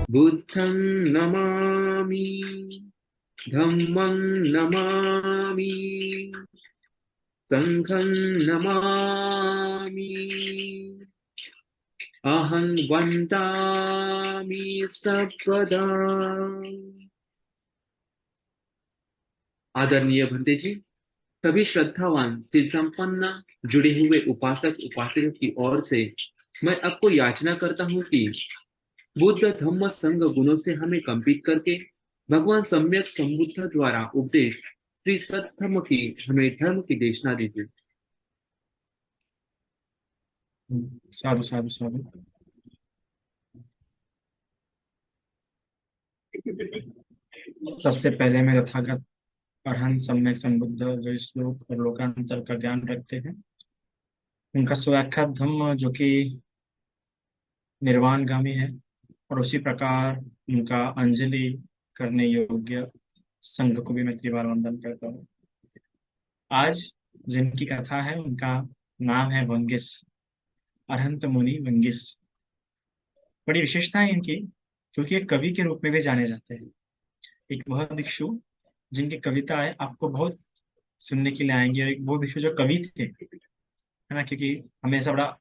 बुद्धं नमामि, धम्मं नमामि, संघं नमामि, अहं वन्दामि सर्वदा। आदरणीय भंते जी, सभी श्रद्धावान सिद्ध संपन्न जुड़े हुए उपासक उपासिका की ओर से मैं आपको याचना करता हूँ कि बुद्ध धम्म संघ गुणों से हमें कंपित करके भगवान सम्यक संबुद्ध द्वारा उपदेश श्री सत्धर्म की हमें धर्म की देशना दीजिए। साधु साधु साधु। सबसे पहले मैं तथागत अरहंत सम्यक संबुद्ध जो इस श्लोक और लोकांतर का ज्ञान रखते हैं, उनका स्वाख्यात धम्म जो कि निर्वाणगामी है, और उसी प्रकार उनका अंजलि करने योग्य संघ को भी मैं त्रिवार वंदन करता हूँ। आज जिनकी कथा है उनका नाम है वंगिस, अरहंत मुनि वंगिस। बड़ी विशेषता है इनकी, क्योंकि ये कवि के रूप में भी जाने जाते हैं। एक वह भिक्षु जिनकी कविताएं आपको बहुत सुनने के लिए आएंगी, और एक वो भिक्षु जो कवि थे, है ना। क्योंकि हमें ऐसा बड़ा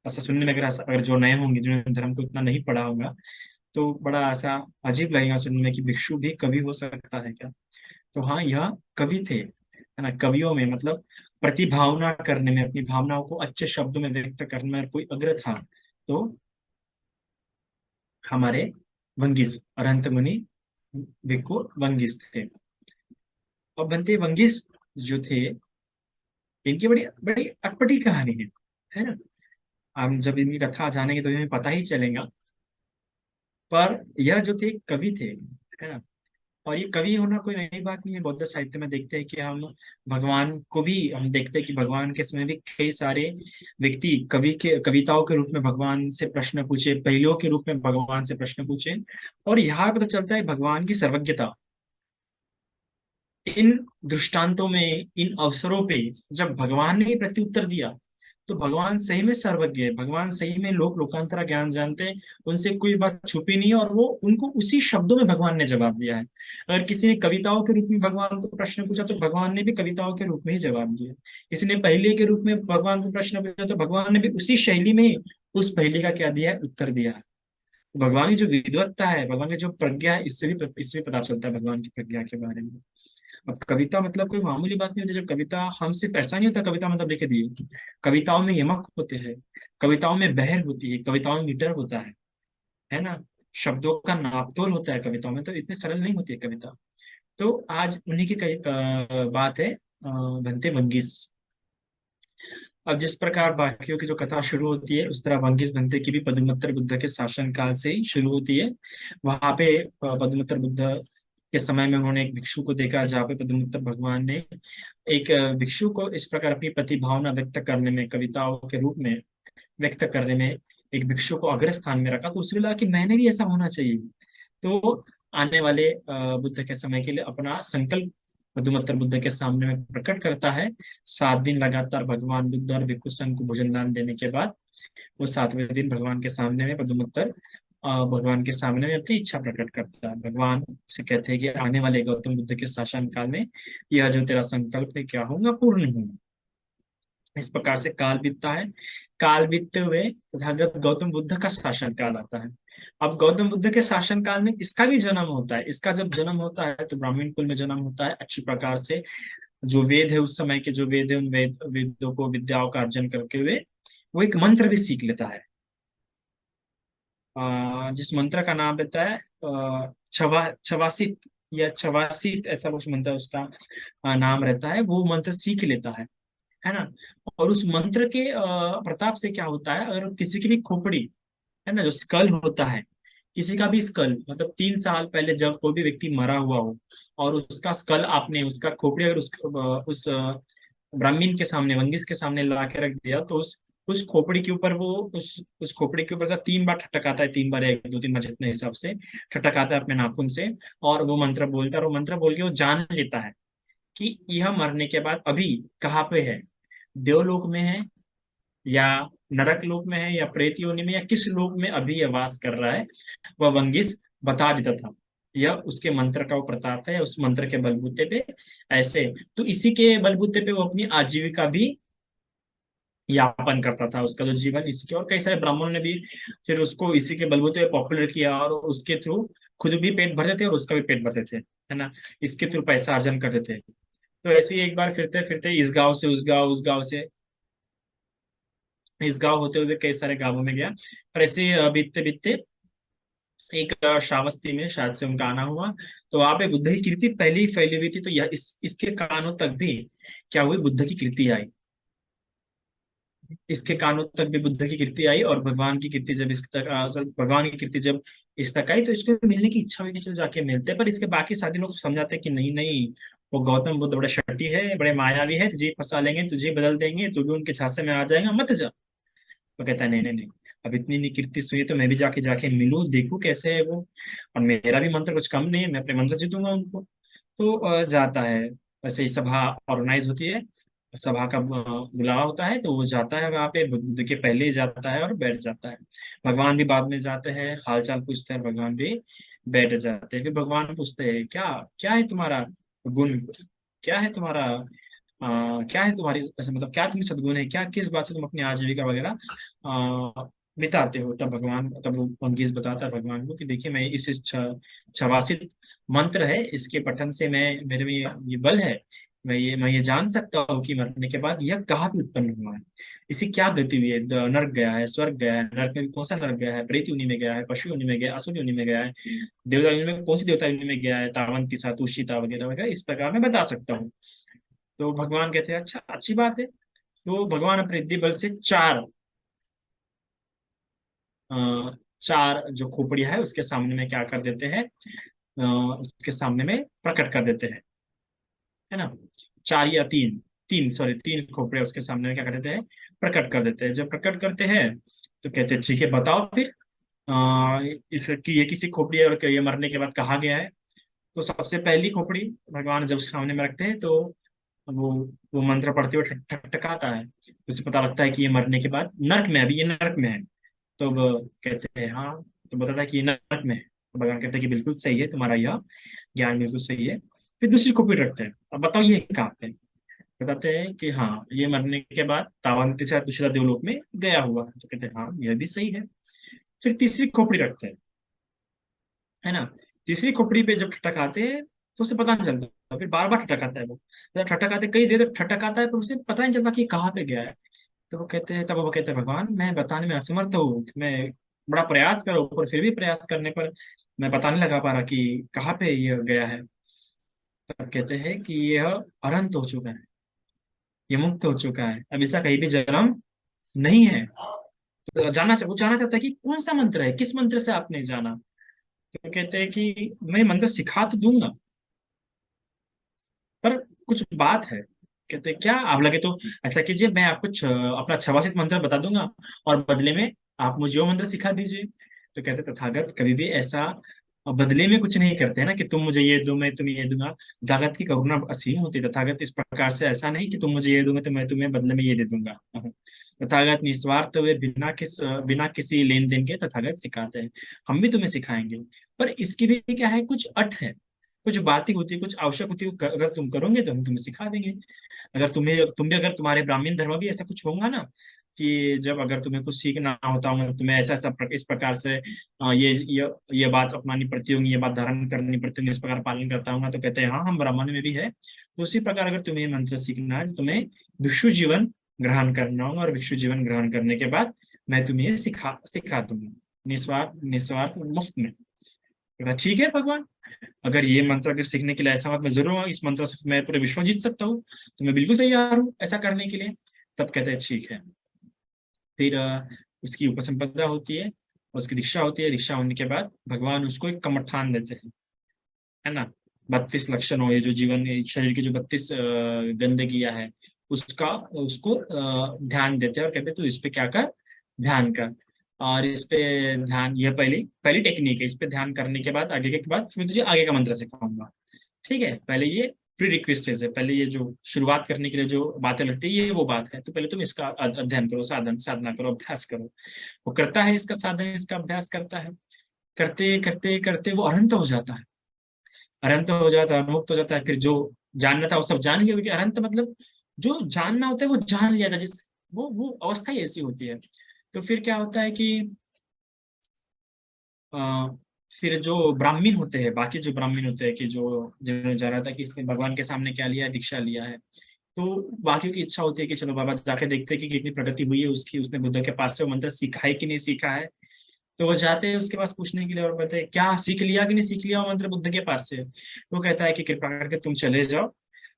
ऐसा सुनने में, अगर जो नए होंगे जिन्होंने धर्म को इतना नहीं पढ़ा होगा, तो बड़ा ऐसा अजीब लगेगा सुनने में कि भिक्षु भी कवि हो सकता है क्या। तो हाँ, यह कवि थे, है ना। कवियों में मतलब प्रतिभावना करने में, अपनी भावनाओं को अच्छे शब्दों में व्यक्त करने में कोई अग्र था, तो हमारे वंगिस, अरहंत मुनि भिक्खु वंगिस थे। और बनते वंगिस जो थे, इनकी बड़ी बड़ी अटपटी कहानी है ना। हम जब इनकी कथा जानेंगे तो हमें पता ही चलेगा। पर यह जो थे कवि थे, है ना। और ये कवि होना कोई नई बात नहीं है। बौद्ध साहित्य में देखते हैं कि हम भगवान को भी हम देखते हैं कि भगवान के समय भी कई सारे व्यक्ति कवि के कविताओं के रूप में भगवान से प्रश्न पूछे, पहेलियों के रूप में भगवान से प्रश्न पूछे। और यहाँ पता चलता है भगवान की सर्वज्ञता। इन दृष्टांतों में, इन अवसरों पे जब भगवान ने प्रत्युत्तर दिया, तो भगवान सही में सर्वज्ञ है, भगवान सही में लोक लोकांतरा ज्ञान जानते हैं, उनसे कोई बात छुपी नहीं है, और वो उनको उसी शब्दों में भगवान ने जवाब दिया है। अगर किसी ने कविताओं के रूप में भगवान को प्रश्न पूछा, तो भगवान ने भी कविताओं के रूप में ही जवाब दिया। किसी ने पहेली के रूप में भगवान को प्रश्न पूछा, तो भगवान ने भी उसी शैली में उस पहेली का क्या दिया है, उत्तर दिया है। तो भगवान की जो विद्वत्ता है, भगवान की जो प्रज्ञा है, इससे भी पता चलता है भगवान की प्रज्ञा के बारे में। अब कविता मतलब कोई मामूली बात नहीं होती। जब कविता, हम सिर्फ ऐसा नहीं होता कविता मतलब लिखे दिए। कविताओं में यमक होते हैं, कविताओं में बहर होती है, कविताओं में मीटर होता है ना। शब्दों का नापतोल होता है कविताओं में, तो इतनी सरल नहीं होती है कविता। तो आज उन्हीं की कई बात है, बनते वंगिस। अब जिस प्रकार बाकियों की जो कथा शुरू होती है, उस तरह वंगिस बनते की भी पदुमत्तर बुद्ध के शासन काल से ही शुरू होती है। वहां पे पदुमत्तर बुद्ध के समय में उन्होंने एक भिक्षु को देखा, जहाँ पे पद्मोत्तर भगवान ने एक भिक्षु को इस प्रकार अपनी प्रतिभावना व्यक्त करने में, कविताओं के रूप में व्यक्त करने में, एक भिक्षु को अग्र स्थान में रखा। तो उसने लगा कि मैंने भी ऐसा होना चाहिए। तो आने वाले बुद्ध के समय के लिए अपना संकल्प मधुमत्तर बुद्ध के सामने में प्रकट करता है। 7 दिन लगातार भगवान बुद्ध और भिक्षु संघ को भोजन दान देने के बाद, वो 7वें दिन भगवान के सामने में पदुमत्तर भगवान के सामने में अपनी इच्छा प्रकट करता है। भगवान से कहते हैं कि आने वाले गौतम बुद्ध के शासन काल में यह जो तेरा संकल्प है क्या होगा, पूर्ण होगा। इस प्रकार से काल बीतता है। काल बीतते हुए तथागत गौतम बुद्ध का शासन काल आता है। अब गौतम बुद्ध के शासन काल में इसका भी जन्म होता है। इसका जब जन्म होता है तो ब्राह्मण कुल में जन्म होता है। अच्छी प्रकार से जो वेद है, उस समय के जो वेद है, उन वेदों को, विद्याओं का अर्जन करके हुए वो एक मंत्र भी सीख लेता है। जिस मंत्र का नाम रहता है छवासित या छवासित, ऐसा कुछ मंत्र उसका नाम रहता है। वो मंत्र सीख लेता है ना। और उस मंत्र के प्रताप से क्या होता है, अगर किसी की भी खोपड़ी, है ना, जो स्कल होता है, किसी का भी स्कल, मतलब 3 साल पहले जब कोई भी व्यक्ति मरा हुआ हो, और उसका स्कल आपने, उसका खोपड़ी अगर उस ब्राह्मण के सामने, वंगिस के सामने ला के रख दिया, तो उस खोपड़ी के ऊपर वो, उस खोपड़ी के ऊपर से 3 बार ठटकाता है। 3 बार, 1 2 3 बार जितने हिसाब से ठटकाता है अपने नाखून से, और वो मंत्र बोलता है। और वो मंत्र बोल के वो जान लेता है कि यह मरने के बाद अभी कहाँ पे है, देवलोक में है या नरक लोक में है या प्रेत योनि में या किस लोक में अभी यह वास कर रहा है, वह वंगिस बता देता था। यह उसके मंत्र का वो प्रताप है, उस मंत्र के बलबूते पे ऐसे, तो इसी के बलबूते पे वो अपनी आजीविका भी यापन करता था, उसका जो जीवन इसी के, और कई सारे ब्राह्मणों ने भी फिर उसको इसी के बलबूते पे पॉपुलर किया, और उसके थ्रू खुद भी पेट भरते थे और उसका भी पेट भरते थे, है ना, इसके थ्रू पैसा अर्जन करते थे। तो ऐसे ही एक बार फिरते फिरते इस गांव से उस गांव, उस गांव से इस गांव होते हुए कई सारे गांवों में गया, और ऐसे ही बीतते बीतते एक श्रावस्ती में शायद से उनका आना हुआ। तो वहां पे बुद्ध की कीर्ति पहले ही फैली हुई थी, तो यह इसके कानों तक भी क्या हुई, बुद्ध की कीर्ति आई। इसके कानों तक भी बुद्ध की कीर्ति आई, और भगवान की कीर्ति जब इस तक भगवान की कीर्ति जब इस तक आई, तो इसको मिलने की इच्छा हुई कि चलो जाके मिलते, पर इसके बाकी सारे लोग समझाते कि नहीं नहीं, वो गौतम बुद्ध बड़े शक्ति है, बड़े मायावी है, तुझे फंसा लेंगे, तुझे बदल देंगे, तू भी उनके झांसे में आ जाएगा, मत जा। तो कहता है नहीं नहीं नहीं, अब इतनी नहीं कीर्ति सुनी तो मैं भी जाके जाके मिलूं, देखूं कैसे है वो, और मेरा भी मंत्र कुछ कम नहीं है, मैं अपने मंत्र जीतूंगा उनको। तो जाता है, वैसे ही सभा ऑर्गेनाइज होती है, सभा का बुलावा होता है, तो वो जाता है वहां पे, बुद्ध के पहले ही जाता है और बैठ जाता है। भगवान भी बाद में जाते हैं, हाल चाल पूछते हैं, भगवान भी बैठ जाते हैं। फिर भगवान पूछते हैं क्या, क्या है तुम्हारा गुण, क्या है तुम्हारा क्या है तुम्हारी, ऐसे मतलब क्या तुम सद्गुण है, क्या किस बात से तुम अपनी आजीविका वगैरह बिताते हो। तब वो मंगीज बताता है भगवान को कि देखिए, मैं इस छवासित मंत्र है, इसके पठन से मैं, मेरे में ये बल है, मैं ये जान सकता हूँ कि मरने के बाद यह कहाँ पे उत्पन्न हुआ है, इसी क्या गति हुई है, नर्क गया है, स्वर्ग गया है, नर्क में कौन सा नर्क गया है, प्रेत योनि में गया है, पशु योनि में गया है, असुर योनि में गया है, देवता योनि में कौन सी देवता योनि में गया है, तावंतिसा तुषिता वगैरह वगैरह, इस प्रकार मैं बता सकता हूँ। तो भगवान कहते हैं अच्छा, अच्छी बात है। तो भगवान अपने रिद्धि बल से चार जो खोपड़िया है उसके सामने में क्या कर देते हैं, उसके सामने में प्रकट कर देते हैं, है ना, चार या तीन, तीन खोपड़े उसके सामने में क्या कर देते हैं, प्रकट कर देते हैं। जब प्रकट करते हैं तो कहते हैं ठीक है बताओ फिर, इसकी ये किसी खोपड़ी है और ये मरने के बाद कहा गया है। तो सबसे पहली खोपड़ी भगवान जब सामने में रखते हैं, तो वो वो मंत्र पढ़ते हुए ठकठकाता है, तो उसे पता लगता है कि ये मरने के बाद नर्क में है, अभी ये नर्क में है। तो वो कहते हैं हाँ, तो बताता है कि ये नर्क में है। तो भगवान कहते हैं कि बिल्कुल सही है, तुम्हारा यह ज्ञान बिल्कुल सही है। फिर दूसरी खोपड़ी रखते हैं, अब बताओ ये कहाँ पे। बताते हैं कि हाँ, ये मरने के बाद तावान्ती से दूसरा देवलोक में गया हुआ है। तो कहते हैं हाँ, यह भी सही है। फिर तीसरी खोपड़ी रखते हैं, है ना, तीसरी खोपड़ी पे जब ठटकाते हैं तो उसे पता नहीं चलता, फिर बार बार ठटकाता है वो, जब ठटकाते कई देर तक ठटकाता है, पर उसे पता नहीं चलता कि कहाँ पे गया है। तो वो कहते हैं, तब वो कहते हैं भगवान मैं बताने में असमर्थ हूँ, मैं बड़ा प्रयास करो, पर फिर भी प्रयास करने पर मैं पता नहीं लगा पा रहा कि कहाँ पे ये गया है। तब कहते हैं कि यह अनंत हो चुका है, ये मुक्त हो चुका है, अब इसका कहीं भी जन्म नहीं है। तो वो जानना चाहता है कि कौन सा मंत्र है, किस मंत्र से आपने जाना। तो कहते हैं कि मैं मंत्र सिखा तो दूंगा, पर कुछ बात है। कहते हैं क्या, आप लगे तो ऐसा कीजिए, मैं आपको अपना छवासित मंत्र बता दूंगा, और बदले में आप मुझे वो मंत्र सिखा दीजिए। तो कहते हैं, तथागत कभी भी ऐसा बदले में कुछ नहीं करते हैं ना, कि तुम मुझे ये दो मैं तुम्हें ये दूंगा। तथागत की करुणा असीम होती है, तथागत इस प्रकार से ऐसा नहीं कि तुम मुझे ये दोगे तो मैं तुम्हें बदले में ये दे दूंगा। तथागत निस्वार्थ हुए, बिना किसी लेन देन के तथागत सिखाते हैं। हम भी तुम्हें सिखाएंगे, पर इसकी भी क्या है, कुछ अट है, कुछ बातें होती है, कुछ आवश्यक होती है, अगर तुम करोगे तो हम तुम्हें सिखा देंगे। अगर तुम भी अगर तुम्हारे ब्राह्मण धर्म भी ऐसा कुछ होगा ना, कि जब अगर तुम्हें कुछ सीखना होता होगा, तुम्हें ऐसा ऐसा इस प्रकार से ये बात अपनानी पड़ती होगी, ये बात धारण करनी पड़ती होगी, इस प्रकार पालन करता हूँ, तो कहते हैं हाँ, हम ब्राह्मण में भी है। तो उसी प्रकार अगर तुम्हें ये मंत्र सीखना है, तो तुम्हें भिक्षु जीवन ग्रहण करना होगा, और भिक्षु जीवन ग्रहण करने के बाद मैं तुम्हें ये सिखा सिखा दूंगा, निस्वार्थ निस्वार्थ मुफ्त में। कहा, ठीक है भगवान, अगर ये मंत्र अगर सीखने के लिए ऐसा बात, मैं जरूर इस मंत्र से मैं पूरे विश्व जीत सकता हूँ, तो मैं बिल्कुल तैयार हूँ ऐसा करने के लिए। तब कहते हैं ठीक है। फिर उसकी उपसंपदा होती है, उसकी दीक्षा होती है, दीक्षा होने के बाद भगवान उसको एक कमठान देते हैं, है ना, 32 लक्षण हो, ये जो जीवन शरीर की जो 32 गंदगियां है, उसका उसको ध्यान देते हैं, और कहते हैं तू इस पे क्या कर, ध्यान कर। और इस पे ध्यान, यह पहली पहली टेक्निक है, इस पे ध्यान करने के बाद आगे के बाद मैं तुझे आगे का मंत्र सिखाऊंगा। ठीक है, पहले ये प्री रिक्वेस्ट है, पहले ये जो शुरुआत करने के लिए जो बातें लगती है ये वो बात है, तो पहले तुम इसका अध्ययन करो, साधना करो, अभ्यास करो। वो करता है इसका साधन, इसका अभ्यास करता है, करते करते करते वो अनंत हो जाता है, अनंत हो जाता है, मुक्त हो जाता है। फिर जो जानना था वो सब जान गया, क्योंकि अनंत मतलब जो जानना होता है वो जान लिया था, जिस वो अवस्था ही ऐसी होती है। तो फिर क्या होता है कि अ, फिर जो ब्राह्मण होते हैं, बाकी जो ब्राह्मण होते हैं कि जो जिन्होंने जाना था कि इसने भगवान के सामने क्या लिया है, दीक्षा लिया है, तो बाकियों की इच्छा होती है कि चलो बाबा जाके देखते हैं कि कितनी प्रगति हुई है उसकी, उसने बुद्ध के पास से वो मंत्र सीखा है कि नहीं सीखा है। तो वो जाते हैं उसके पास पूछने के लिए और कहते हैं क्या सीख लिया कि नहीं सीख लिया वो मंत्र बुद्ध के पास से। वो कहता है कि कृपा करके तुम चले जाओ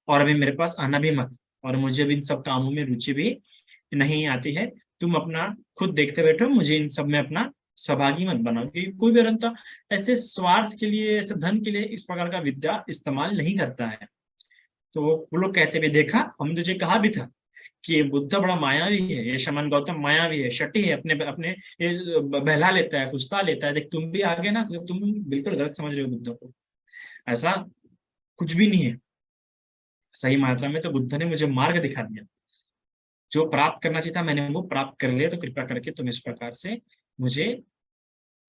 और अभी मेरे पास आना भी मत, और मुझे भी इन सब कामों में रुचि भी नहीं आती है। तुम अपना खुद देखते बैठो, मुझे इन सब में अपना सहभागी मत बनाओ, क्योंकि कोई भी अरंता ऐसे स्वार्थ के लिए, ऐसे धन के लिए इस प्रकार का विद्या इस्तेमाल नहीं करता है। तो वो लोग कहते भी देखा, हम तुझे कहा भी था कि ये बुद्ध बड़ा मायावी है, ये शमन गौतम मायावी है, शटी है, अपने अपने ये बहला लेता है, फुसला लेता है, देख तुम भी आगे ना, तो तुम बिल्कुल गलत समझ रहे हो बुद्ध को, ऐसा कुछ भी नहीं है। सही मात्रा में तो बुद्ध ने मुझे मार्ग दिखा दिया, जो प्राप्त करना चाहिए था मैंने वो प्राप्त कर लिया, तो कृपया करके तुम इस प्रकार से मुझे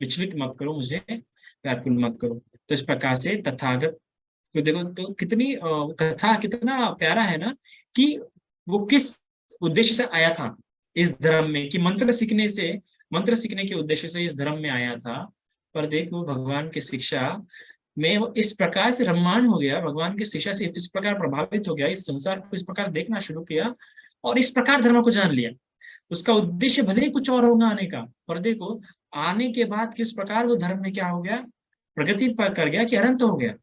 विचलित मत करो, मुझे व्याकुल मत करो। तो इस प्रकार से तथागत को देखो तो कितनी कथा कितना प्यारा है ना, कि वो किस उद्देश्य से आया था इस धर्म में, कि मंत्र सीखने के उद्देश्य से इस धर्म में आया था। पर देखो भगवान की शिक्षा में वो इस प्रकार से रम्मान हो गया, भगवान की शिक्षा से इस प्रकार प्रभावित हो गया, इस संसार को इस प्रकार देखना शुरू किया और इस प्रकार धर्म को जान लिया। उसका उद्देश्य भले ही कुछ और होगा आने का, पर देखो आने के बाद किस प्रकार वो धर्म में क्या हो गया, प्रगति पर कर गया कि अनंत हो गया।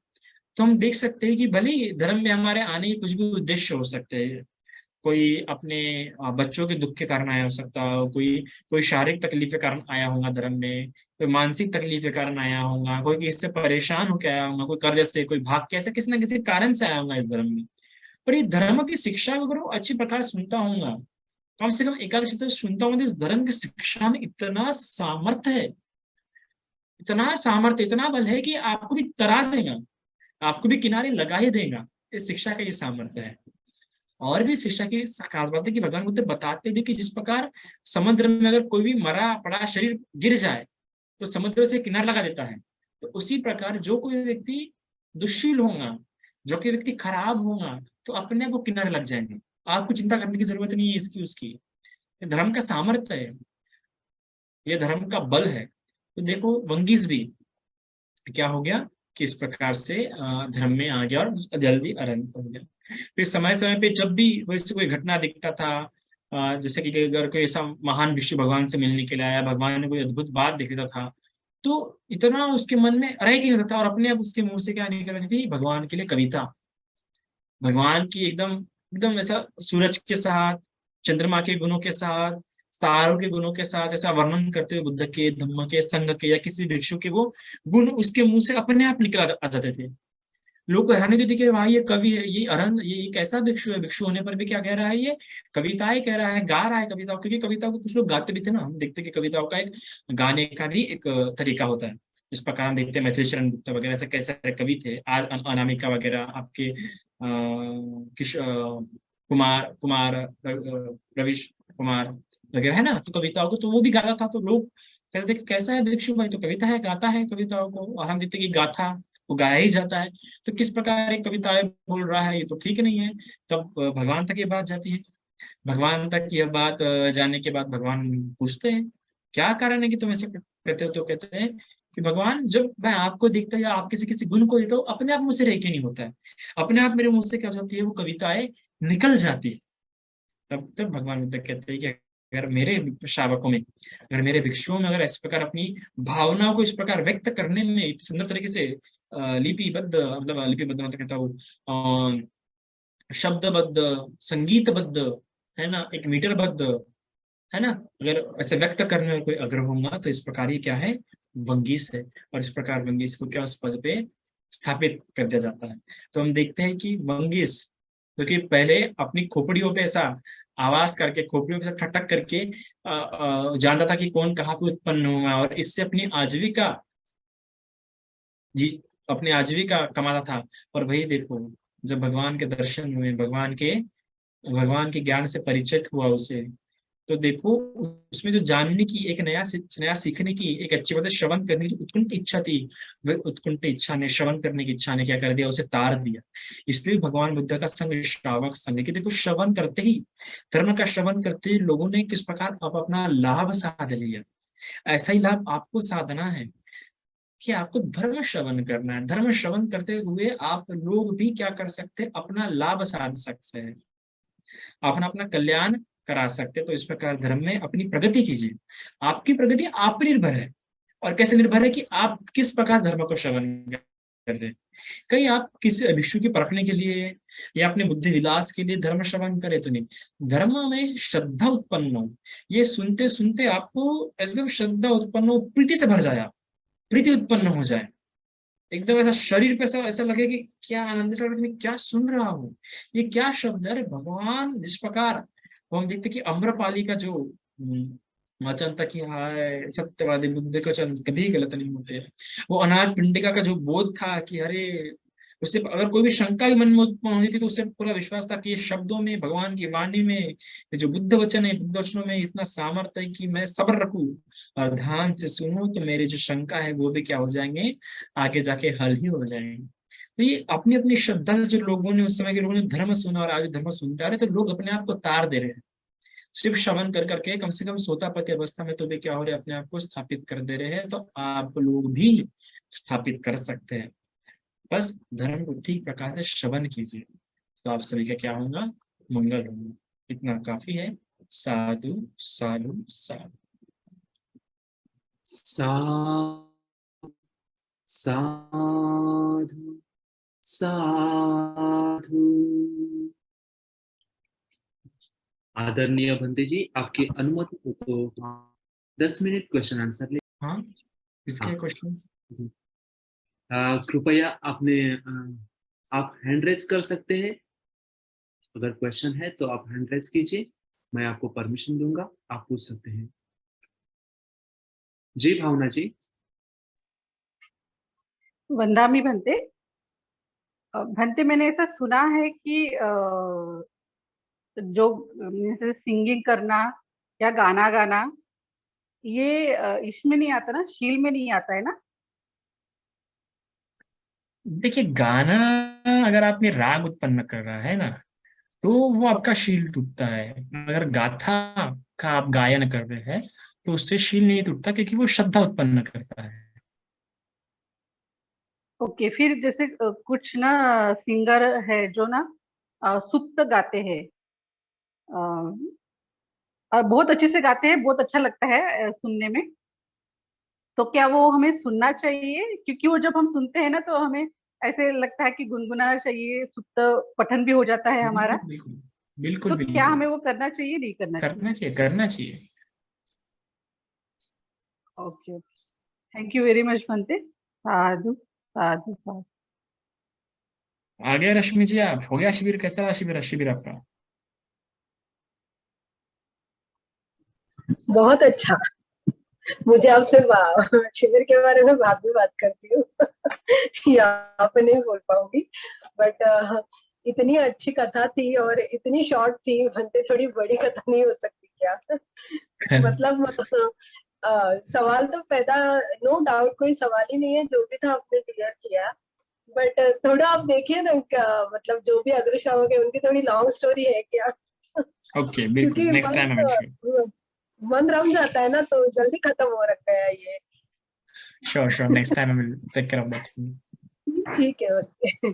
तो हम देख सकते हैं कि भले ही धर्म में हमारे आने के कुछ भी उद्देश्य हो सकते हैं, कोई अपने बच्चों के दुख के कारण आया हो सकता है, कोई कोई शारीरिक तकलीफ के कारण आया होगा धर्म में, कोई मानसिक तकलीफ के कारण आया होगा, कोई किसी से परेशान होकर आया होगा, कोई कर्ज से, कोई भाग के, ऐसे किसी न किसी कारण से आया होगा इस धर्म में। पर ये धर्म की शिक्षा अगर वो अच्छी प्रकार सुनता होगा, कम से कम एकादशी तो सुनता हूँ, तो इस धर्म की शिक्षा में इतना सामर्थ्य है, इतना सामर्थ्य, इतना बल है कि आपको भी तरा देगा, आपको भी किनारे लगा ही देगा। इस शिक्षा का ये सामर्थ्य है। और भी शिक्षा की खास बात है कि भगवान बुद्ध बताते भी कि जिस प्रकार समुद्र में अगर कोई भी मरा पड़ा शरीर गिर जाए तो समुद्र से किनारा लगा देता है, तो उसी प्रकार जो कोई व्यक्ति दुष्शील होगा, जो कोई व्यक्ति खराब होगा, तो अपने आप वो किनारे लग जाएंगे, आपको चिंता करने की जरूरत नहीं है इसकी उसकी। ये धर्म का सामर्थ्य है, ये धर्म का बल है। तो देखो वंगिस भी क्या हो गया कि इस प्रकार से धर्म में आ गया और जल्दी अरहंत हो गया। फिर समय समय पे जब भी वैसे कोई घटना दिखता था, जैसे कि अगर कोई ऐसा महान भिक्षु भगवान से मिलने के लिए आया, भगवान ने कोई अद्भुत बात दिख रहा था, तो इतना उसके मन में रह ही नहीं रहता और अपने आप उसके मुंह से क्या निकल रही थी, भगवान के लिए कविता, भगवान की एकदम एकदम ऐसा सूरज के साथ, चंद्रमा के गुणों के साथ, तारों के गुणों के साथ ऐसा वर्णन करते हुए बुद्ध के, धम्म के, संघ के या किसी भिक्षु के वो गुण उसके मुंह से अपने आप निकल आ जाते थे। लोग को हैरानी होती थी कि भाई ये कवि है, ये अरन, ये कैसा भिक्षु है, भिक्षु होने पर भी क्या कह रहा है, ये कविताएं कह रहा है, गा रहा है कविताओं, क्योंकि कविताओं को कुछ लोग गाते भी थे ना, हम देखते हैं कि कविताओं का एक गाने का भी एक तरीका होता है। इस प्रकार हम देखते हैं मैथिली शरण गुप्ता वगैरह ऐसे कैसे कवि थे, अनामिका वगैरह आपके कुमार कुमार रविश कुमार वगैरह है ना, तो कविताओं को तो वो भी गाता था, तो लोग कहते थे कि कैसा है भिक्षु भाई, तो कविता है, गाता है कविताओं को, और हम देखते हैं कि गाथा वो गाया ही जाता है, तो किस प्रकार एक कविताएं बोल रहा है, ये तो ठीक नहीं है। तब भगवान तक ये बात जाती है, भगवान तक यह बात जाने के बाद भगवान पूछते हैं क्या कारण है कि तुम ऐसे कहते हो, तो कहते हैं कि भगवान जब मैं आपको देखता हूँ या आप किसी किसी गुण को देखता हूँ, अपने आप मुझ से रह के नहीं होता है, अपने आप मेरे मुंह से क्या हो जाती है, वो कविताएं निकल जाती है। तब तक भगवान बुद्ध कहते हैं कि अगर मेरे श्रावकों में, अगर मेरे भिक्षुओं में अगर इस प्रकार अपनी भावनाओं को इस प्रकार व्यक्त करने में इतनी सुंदर तरीके से लिपिबद्ध, मतलब लिपिबद्ध मतलब कहता हूँ शब्दबद्ध, संगीतबद्ध, है ना, एक मीटरबद्ध, है ना, अगर ऐसे व्यक्त करने में कोई अग्र होगा, तो इस प्रकार ही क्या है, वंगीस है। और इस प्रकार वंगीस को क्या उस पद पे स्थापित कर दिया जाता है। तो हम देखते हैं कि वंगीस क्योंकि पहले अपनी खोपड़ियों पे ऐसा आवाज करके, खोपड़ियों के साथ ठटक करके जानता था कि कौन कहाँ पे उत्पन्न हुआ, और इससे अपनी आजीविका जी अपनी आजीविका कमाता था। और वही देखो जब भगवान के दर्शन हुए, भगवान के ज्ञान से परिचित हुआ उसे, तो देखो उसमें जो जानने की एक नया सीखने की एक अच्छी बात है, श्रवण करने की उत्कुंठ इच्छा थी। वह उत्कुंठ इच्छा ने, श्रवण करने की इच्छा ने क्या कर दिया, उसे तार दिया। इसलिए भगवान बुद्ध का संग श्रावक संग है, कि देखो श्रवण करते ही, धर्म का श्रवण करते ही लोगों ने किस प्रकार अब अपना लाभ साध लिया। ऐसा ही लाभ आपको साधना है, कि आपको धर्म श्रवण करना है। धर्म श्रवण करते हुए आप लोग भी क्या कर सकते हैं, अपना लाभ साध सकते हैं, अपना अपना कल्याण करा सकते हैं। तो इस प्रकार धर्म में अपनी प्रगति कीजिए। आपकी प्रगति आप पर निर्भर है। और कैसे निर्भर है, कि आप किस प्रकार धर्म को श्रवण कर रहे हैं। कहीं आप किसी भिक्षु की परखने के लिए या अपने बुद्धि विलास के लिए धर्म श्रवण करे तो नहीं। धर्म में श्रद्धा उत्पन्न हो, ये सुनते सुनते आपको एकदम श्रद्धा उत्पन्न हो, प्रीति से भर जाए, प्रीति उत्पन्न हो जाए, एकदम ऐसा शरीर पे ऐसा ऐसा लगे कि क्या आनंद से मैं क्या सुन रहा हूँ, ये क्या शब्द है। अरे भगवान जिस प्रकार वो हम देखते कि अम्रपाली का जो वचन था कि हाय सत्यवादी बुद्ध के वचन कभी गलत नहीं होते। वो अनाथ पिंडिका का जो बोध था कि अरे, उससे अगर कोई भी शंका भी मन में उत्पन्न होती थी तो उससे पूरा विश्वास था कि ये शब्दों में, भगवान की वाणी में, ये जो बुद्ध वचन है, बुद्ध वचनों में इतना सामर्थ्य है कि मैं सब्र रखूं और ध्यान से सुनूं, तो मेरे जो शंका है वो भी क्या हो जाएंगे, आगे जाके हल ही हो जाएंगे। तो ये अपनी अपनी श्रद्धा से जो लोगों ने, उस समय के लोगों ने धर्म सुना और आज धर्म सुनते आ रहे, तो लोग अपने आप को तार दे रहे हैं। सिर्फ श्रवण कर करके कम से कम सोतापति अवस्था में तो भी क्या हो रहे हैं, अपने आप को स्थापित कर दे रहे हैं। तो आप लोग भी स्थापित कर सकते हैं। बस धर्म को ठीक प्रकार से श्रवण कीजिए, तो आप सभी का क्या होगा, मंगल होगा। इतना काफी है। साधु साधु साधु। सा साधु साधु। आदरणीय बंते जी, आपकी अनुमति हो तो 10 मिनट क्वेश्चन आंसर ले। हाँ, इसके हाँ क्वेश्चंस। जी। कृपया आपने आप हैंड रेज कर सकते हैं। अगर क्वेश्चन है तो आप हैंड रेज कीजिए, मैं आपको परमिशन दूंगा, आप पूछ सकते हैं। जी भावना जी। वंदामी भंते। भंते, मैंने ऐसा सुना है कि जो जैसे सिंगिंग करना या गाना गाना, ये इसमें नहीं आता ना, शील में नहीं आता है ना। देखिए गाना, अगर आपने राग उत्पन्न कर रहा है ना, तो वो आपका शील टूटता है। अगर गाथा का आप गायन कर रहे हैं तो उससे शील नहीं टूटता, क्योंकि वो श्रद्धा उत्पन्न करता है। ओके, फिर जैसे कुछ ना सिंगर है जो ना सुत्त गाते हैं, और बहुत अच्छे से गाते हैं, बहुत अच्छा लगता है सुनने में। तो क्या वो हमें सुनना चाहिए? क्योंकि वो जब हम सुनते हैं ना तो हमें ऐसे लगता है कि गुनगुनाना चाहिए, सुत्त पठन भी हो जाता है बिल्कुल हमारा। बिल्कुल। बिल्कुल तो क्या बिल्कुल। हमें वो करना चाहिए, नहीं करना चाहिए? करना चाहिए, करना चाहिए। Okay, thank you very much बनते। साधु साधु साधु। आ गया रश्मि जी, आप हो गया शिविर? कैसा रहा शिविर, शिविर आपका? बहुत अच्छा। मुझे आपसे शिविर के बारे में बाद में बात करती हूँ। यहाँ पे नहीं बोल पाऊंगी, बट इतनी अच्छी कथा थी और इतनी शॉर्ट थी। बनते थोड़ी बड़ी कथा नहीं हो सकती क्या? मतलब सवाल तो पैदा, नो डाउट कोई सवाल ही नहीं है, जो भी था आपने क्लियर किया। बट थोड़ा आप देखिए ना, मतलब जो भी अग्रसर हो गए उनकी थोड़ी लॉन्ग स्टोरी है क्या? ओके, बिल्कुल, क्योंकि नेक्स्ट टाइम आई विल। मन रम जाता है ना, तो जल्दी खत्म हो रखा है ये। Sure sure, next time I will take care of that. ठीक है, ओके।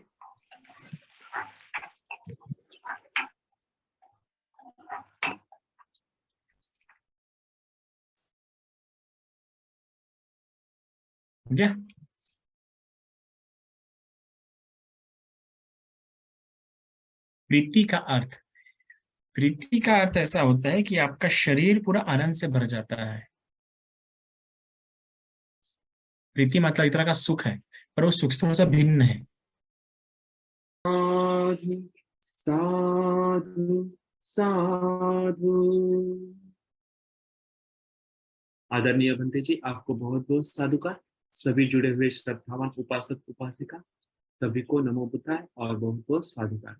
समझे? प्रीति का अर्थ, प्रीति का अर्थ ऐसा होता है कि आपका शरीर पूरा आनंद से भर जाता है। प्रीति मतलब एक तरह का सुख है, पर वो सुख से थोड़ा सा भिन्न है। साधु साधु साधु। आदरणीय बंते जी, आपको बहुत बहुत साधुकार। सभी जुड़े हुए श्रद्धावान उपासक उपासिका सभी को नमो बुद्धाय और बहुत बहुत साधुवाद।